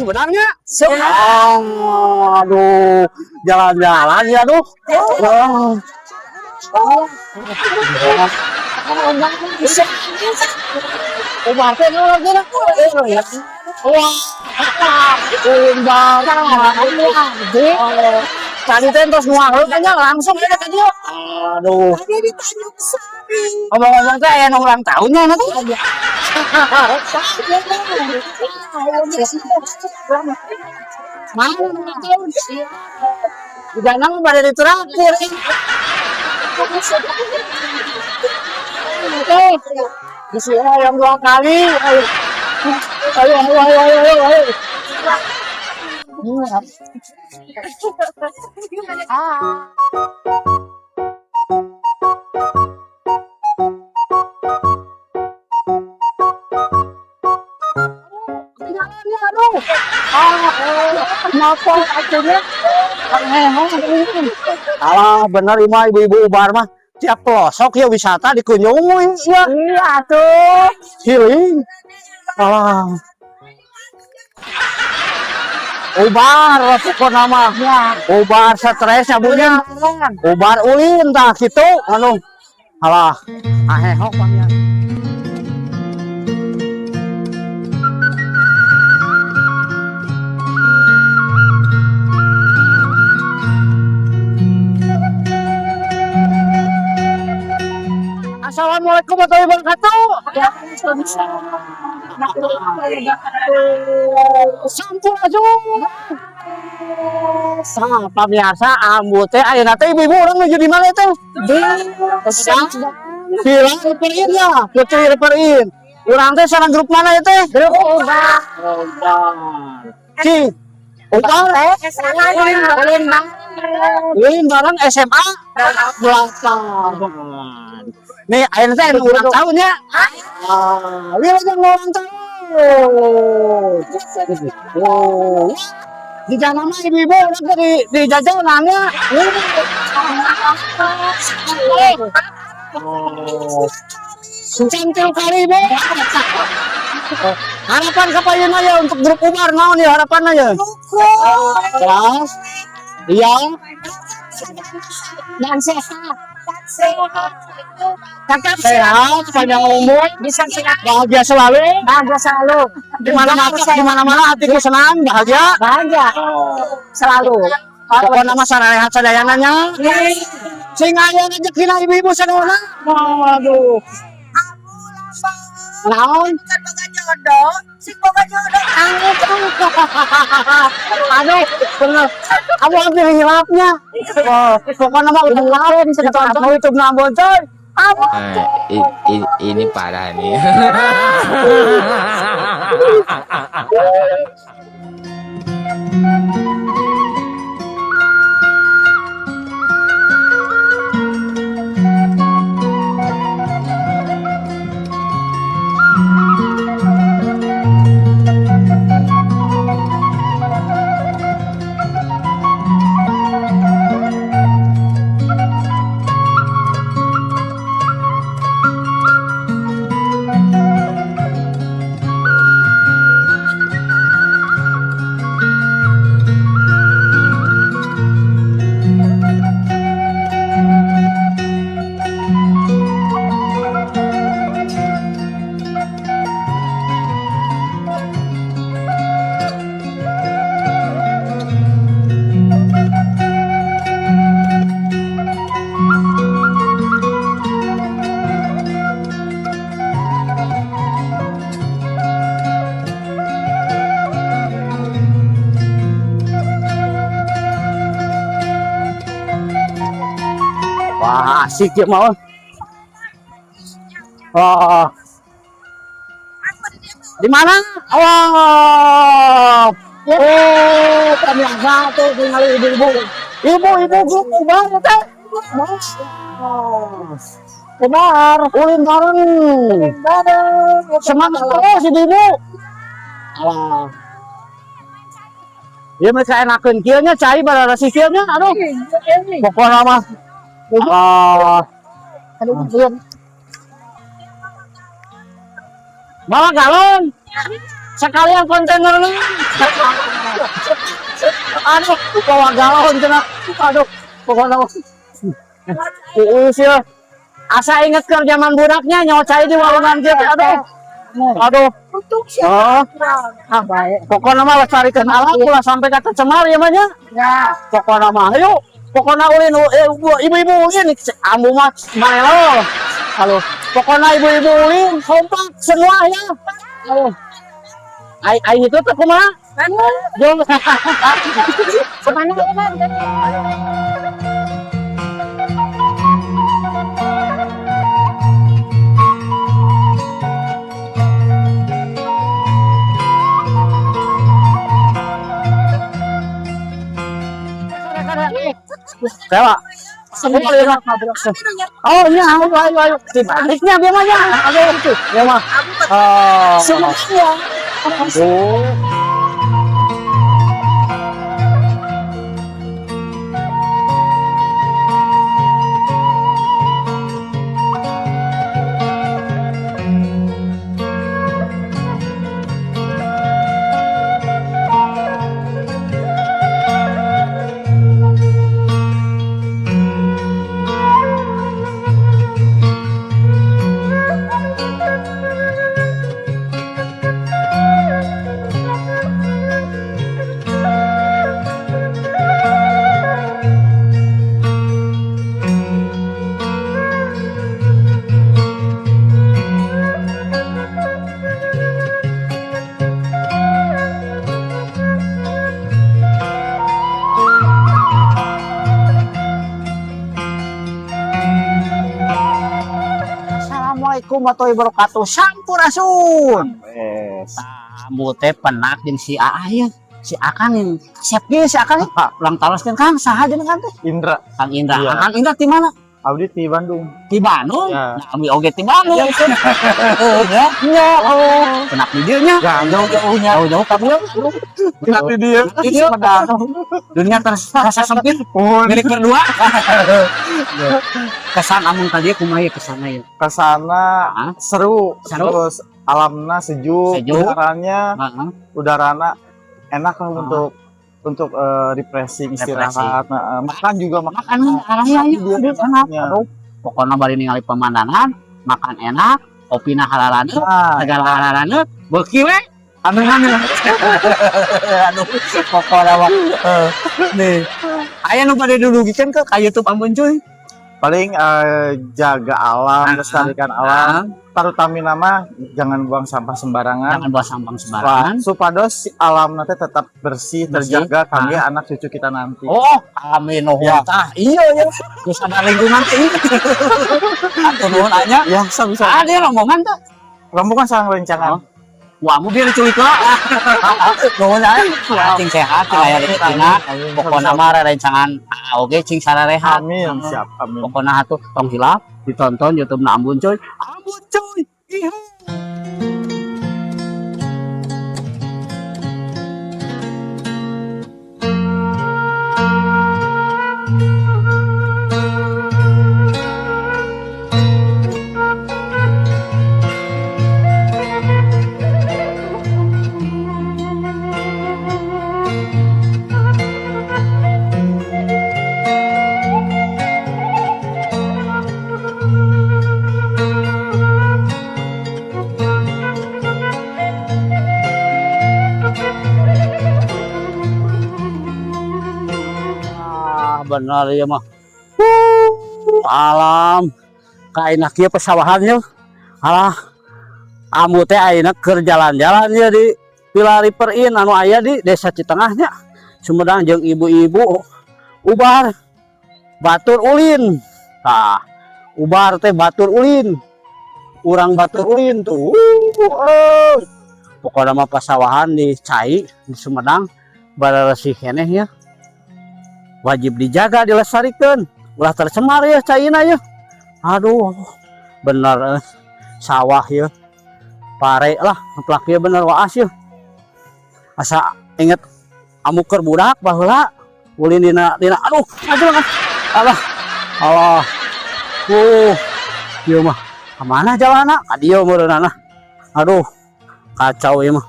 benarnya. Aduh, jalan-jalan ya tuh. Tadi tentos muang kayaknya langsung aja tadi. Aduh. Ngomong-ngomong teh aya ulang tahunnya nanti. Mana ulang tahun? Di danang pada ditraktir. Isi yang 2 kali. Ayo. Kenapa akhirnya? Alah bener imah ibu-ibu ubar mah tiap pelosok ya wisata dikunjungi ya. Iya tuh. Healing. Alah. Ubar pokok nama. Ubar stres ya bunya. Ubar ulin tah gitu anu. Alah. Ahehok pamian. Assalamualaikum warahmatullahi wabarakatuh. Sampun aja. Apa biasa ambu teh ayeuna teh ibu-ibu urang nuju di mana teh? Bilang reperin ya, putri reperin. Urang teh sareng grup mana ya teh? Grup Ubar. Ci. Ubar ulin bareng SMA belakang. Nih, ayeuna teh ulang tahunnya. Lihat yang ulang tahun. Oh. Di jalan mah ibu-ibu udah di jajanannya. Cantik kali ibu. Harapan kapayan aja untuk grup Ubar naon ya harapannya ya? Terus, iya. Dan sehat. Tetap sehat, panjang umur, bisa sehat, bahagia selalu, di mana-mana hatiku senang, bahagia, selalu. Pokoknya nama sarehat sadayananya, sehingga yang rezekinya ibu-ibu sadona. Waduh. Naon? Jodoh, si boga jodoh. Aduh, bener. Aku ambil hilapnya. Pokoknya mah udah lain sekitar YouTube nambon coy. Ini parah nih. Wah, asik ya mau. Oh. Di mana? Oh. Oh, ternyata tuh tinggal ibu-ibu. Ibu-ibu grup Ubar teh. Ubar, ulin bareng. Semangat terus ibu-ibu. Alah. Dia mereka enakeun kieu nya cai barara sisieuna aduh. Pokona mah aduh, malah galon. sekalian kontainernya. Aduh, bawa galon cenah. Aduh, pokoknya ya. Asa inget ke zaman budaknya nyawa cai di walungan kieu. Aduh. Oh. Ah bae. Pokokna mah lestarikeun alam ulah sampai ka tercemar ya mah nya. Ya. Pokokna mah ayo. Pokokna ulin ibu-ibu ulin ambu mah marelo. Halo. Pokokna ibu-ibu ulin kompak semua ya. Halo. Ai itu tuh kumaha? Jom. Kemana ya, Dewa. Oh iya, ayo. Dibaliknya gimana? Aduh itu. Dewa. Semuanya. Oh. Assalamualaikum warahmatullahi wabarakatuh. Sampurasun. Tamu teh penak jeung si Aaya. Si Akang yang siap ge si Akang. Ulang taloskeun Kang, saha jeneng Kang teh? Indra. Kang Indra. Iya. Kang Indra di mana? Abdi di Bandung. Di Bandung. Ya. Nah, kami oge di Bandung. Oh, ya. Ya. Oh. Penak di dieu nya. Jauh-jauhnya. Jauh-jauh ka dieu. Penak di dieu. Di dieu. Dunia terasa sempit. Milik berdua. Kesan amun tadi kumaha kesana ya? Kesana seru. Seru. Terus alamnya sejuk. Udarana enak kan untuk refreshing istirahat. Makan juga makan enak. Pokoknya bari ningali pemandangan, makan enak, kopina halalaneut, segala halalaneut, beuki we. Aduh, pokoknya mah. Nih, aya nu bade dulugikeun ke ka YouTube ampun cuy. Paling jaga alam, melestarikan alam. Terutama nama jangan buang sampah sembarangan. Jangan buang sampah sembarangan. Supados si alam nanti tetap bersih, terjaga kami anak cucu kita nanti. Oh, amin nuhun tah. Iya ya. Geus ada lingkungan teh. Atuh nuhun anya. Ya, bisa. Ada rombongan teh. Rombongan sareng rencangan. Wah, mobil diculik lah. Nuhun aya. Cing sehat, aya rezekinya. Pokona mah rencangan oge cing sararehat. Amin, siap. Amin. Pokona atuh tong hilap ditonton YouTube-na Ambon Cuy. Ambon Cuy. Ihu. Benar ya mah. Alam kaenak ieu pesawahan ya. Alah. Ambu teh ayeuna keur jalan-jalan ya di Pilari Perin anu aya di Desa Citengahnya. Sumedang jeung ibu-ibu ubar batur ulin. Tah, ubar teh batur ulin. Urang batur ulin tuh. Pokoknya mah pesawahan di Cai di Sumedang bararesih keneh ya. Wajib dijaga, dilestarikan. Ulah tercemar ya Caina ya. Aduh, bener sawah ya. Pare lah, ngeplak ya bener waas ya. Asa inget amuker budak baheula ulin dina aduh, aduh Allah. Allah. Ieu mah kemana jalanna? Ka dieu meureunana. Aduh, kacau ya mah.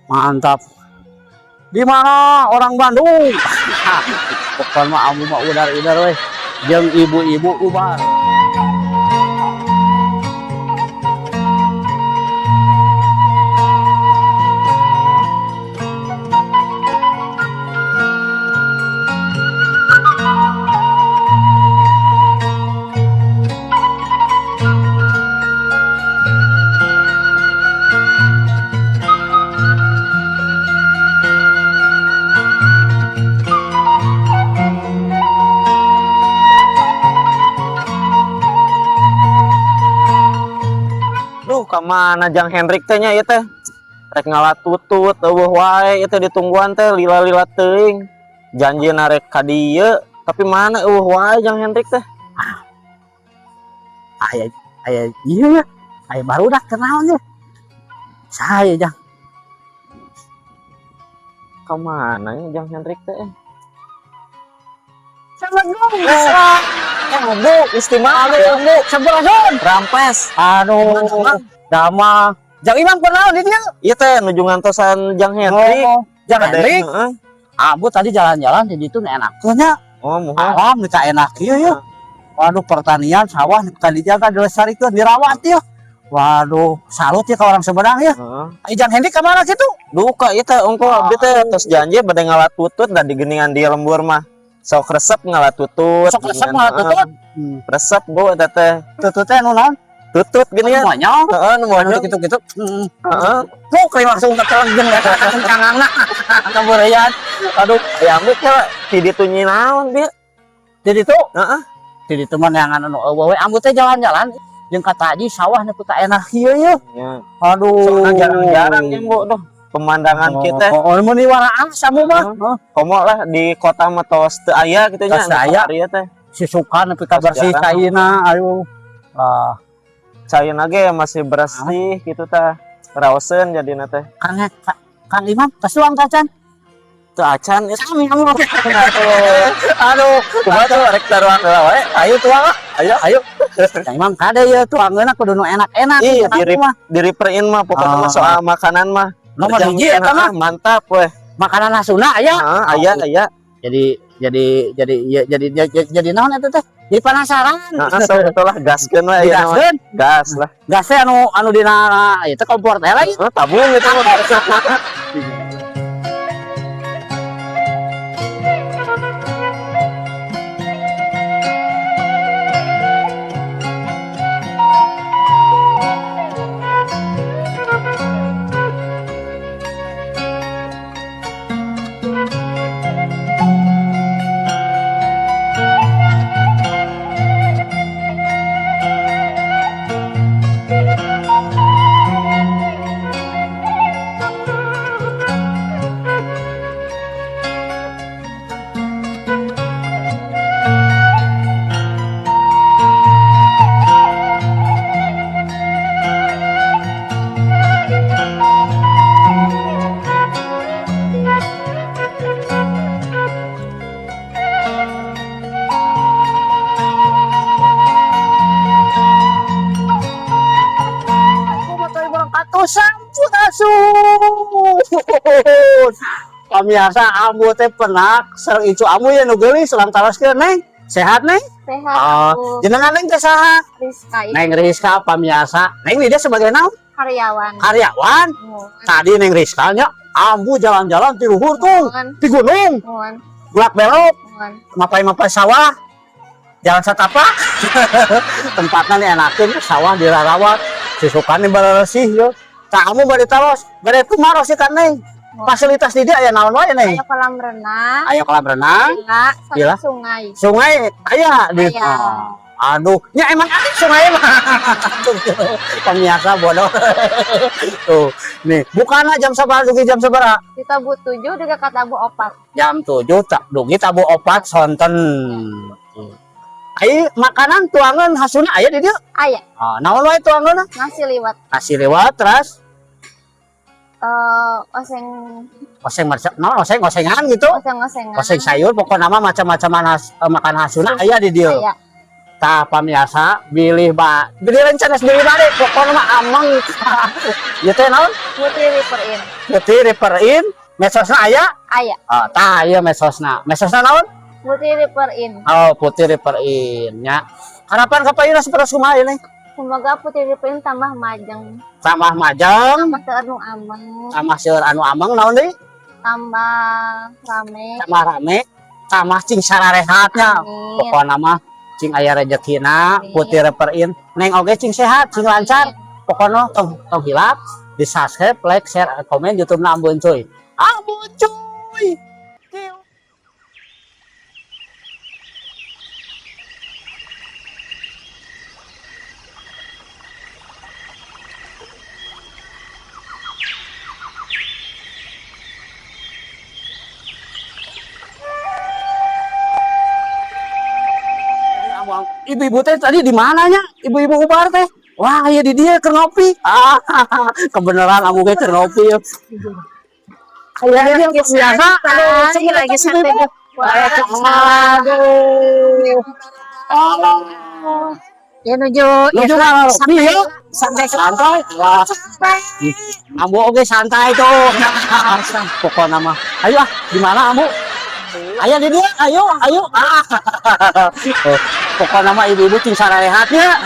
Mantap. Di mana orang Bandung? Pokoknya mah amu mah udar-udar weh. Jeung ibu-ibu ubar. Duh, kemana Jang Hendrik teh nya ieu teh? Rek ngalatutut eueuh wae ieu teh ditungguan teh lila-lila teuing. Janjina rek ka dieu, tapi mana eueuh wae Jang Hendrik teh? Aya ieu ya. Aya barudak kenaon ya. Saya Jang. Kemana nya Jang Hendrik teh? Bu, istimewa Bu, sebelasan. Rampes. Dama. Jang Imam kenal di dia. Ieu teh nuju ngantosan Jang Hendrik. Jang Hendrik. Heeh. Abu tadi jalan-jalan di ditu enak nya. Oh, moho. Alam nih enak ieu ya. Waduh, pertanian sawah tadi dijaga dilestarikeun, dirawat ya. Waduh, salut ya ke orang Sumedang ya. Heeh. Jang Hendrik ka mana kitu? Duka ieu teh engko abdi teh tos janji bade ngalatutut da di geuningan di lembur mah. Sok resep ngalatutut. Sok resep ngalatutut. Resep go eta teh. Tututnya anu naon? Tutut gini ya. Semuanya. Heeh, nu moal Gitu-gitu. Heeh. Tuh kali langsung keteleng ya. Kangangna. Kabereyan. Aduh, ya ambek ya ti ditu nyi naon dia. Di ditu. Heeh. Di ditu mah neangan anu eueuh we ambu teh jalan-jalan jeung kata Haji sawah nepi ka enak ieu ya. Ya. Aduh. Soalnya jarang-jarang yang go doh pemandangan kita. Oh, mun di waraan samu mah. Komo lah di kota mah tos teu aya kitu nya. Tos teu aya. Ieu teh. Si suka nepi ka bersih caina ayo. Lah, Caina ge masih bersih gitu teh. Raoseun jadina teh. Kang Imam kasuang kacan. Teu acan ieu. Sami kamu. Aduh, kumaha tuh rek taruhan heula wae. Ayo tuang. Ayo. Kang Imam kade ye tuangeuna kudu nu enak-enak. Iya, diriperin mah pokoknya mah soal makanan mah. Nomor hiji eta mah mantap weh. makanan nasuna aya. Heeh, aya. Jadi naon eta teh? Jadi penasaran. Heeh, sok atuh gaskeun we aya mah. Gaskeun. Gas lah. Gas teh anu dina ieu teh kompor teh lagi. Oh, tabung itu mah. Sampun asuh. Pamiasa ambu teh penak sareng icu amu ya nu geulis lantaraskeun Neng. Sehat Neng? Sehat. Jenengan Neng teh saha? Rizka Neng Rizka pamiasa. Neng dia sebagai naon? karyawan. Karyawan. Tadi Neng Rizka nya ambu jalan-jalan di luhur tuh, di gunung. Bulak belok. Mapai-mapai sawah. Jalan setapak. Tempatnya nih enakin sawah dirawat. Sisukane beresih yo. Kamu bari talos, bari kumaha sih kan Neng? Fasilitas di dia aya naon wae Neng? Aya kolam renang. Aya kolam renang. Iya, sungai. Sungai aya di. Aya. Aduh, nya emang ada sungai mah. Pemirsa bodoh. Tuh, nih, bukannya jam sabar dugi jam sabar. Kita bu 7 juga kata bu 4. Jam 7 tak dugi tabu opat sonten. Ai makanan tuangan hasuna aya di dia. Aya. Ah, naon wae tuangan? Nasi liwet. Nasi lewat terus Oseng osengan gitu. oseng-osengan. Oseng sayur pokoknya nama macam-macam makan hasuna aya di dia. Aya. Tah pamiasa bilih rencana sendiri balik pokoknya mah amang. Ya teh naon? Putri Riverin. Putri Riverin mesosna aya? Aya. Oh, tah aya mesosna. Mesosna naon? Putri Riverin. Oh, Putri Riverin nya. Harapan ka paeuna saperus kumaha ini? Semoga Putri Riverin tambah majeng. Tambah majeng, Tambah seueur nu ameng. tambah seueur anu ameng naon deui? Tambah rame. Tambah rame, tambah cing sararehatnya. Amin. Pokokna mah cing aya rezekina, Putri Riverin. Neng oge cing sehat, cing lancar. Pokoknya tong hilap, di subscribe, like, share, komen YouTube-na Ambon cuy. Ambon cuy. Ibu-ibu teh tadi di mananya? Ibu-ibu ubar teh. Wah, ya di dia keur ngopi. Ah, kebenaran amu ge keur ngopi. Kayaknya dia biasa. Ini lagi santai. Aduh. Oh. Ya nuju. Nuju santai yuk. Santai. Wah. Amu oge santai tuh. Pokoknya mah. Ayo ah, di mana amu? Ayo di dia, ayo. Pokoknya mah ibu-ibu cing sararehatnya.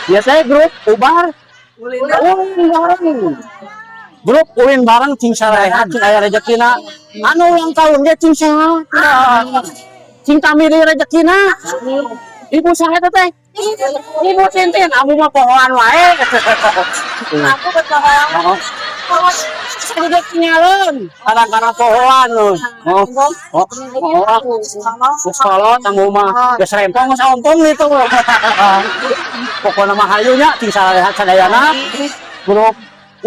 Biasanya grup ubar. Ulin bareng. Grup ulin bareng cing sararehat cing aya rezekina. Anu ulang tahun dia cing sehat. Cing tamiri rezekina. Ibu saha teh? Ibu Tintin, amu mah pohoan wae. Aku berpohon. Saya udah kenyalun, kadang-kadang pohoan loh. Kalau tamu mah geus rempong geus ompong gitu. Pokoknya mah hayunya cing sararehat sadayana. Grup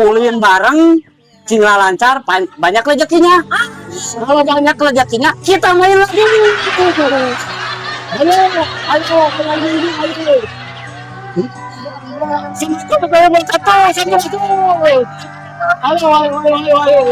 ulin bareng cing lancar banyak rezekinya. Kalau banyak rezekinya kita main lagi. Ayo. Sini kita berkata sama itu. Ayo.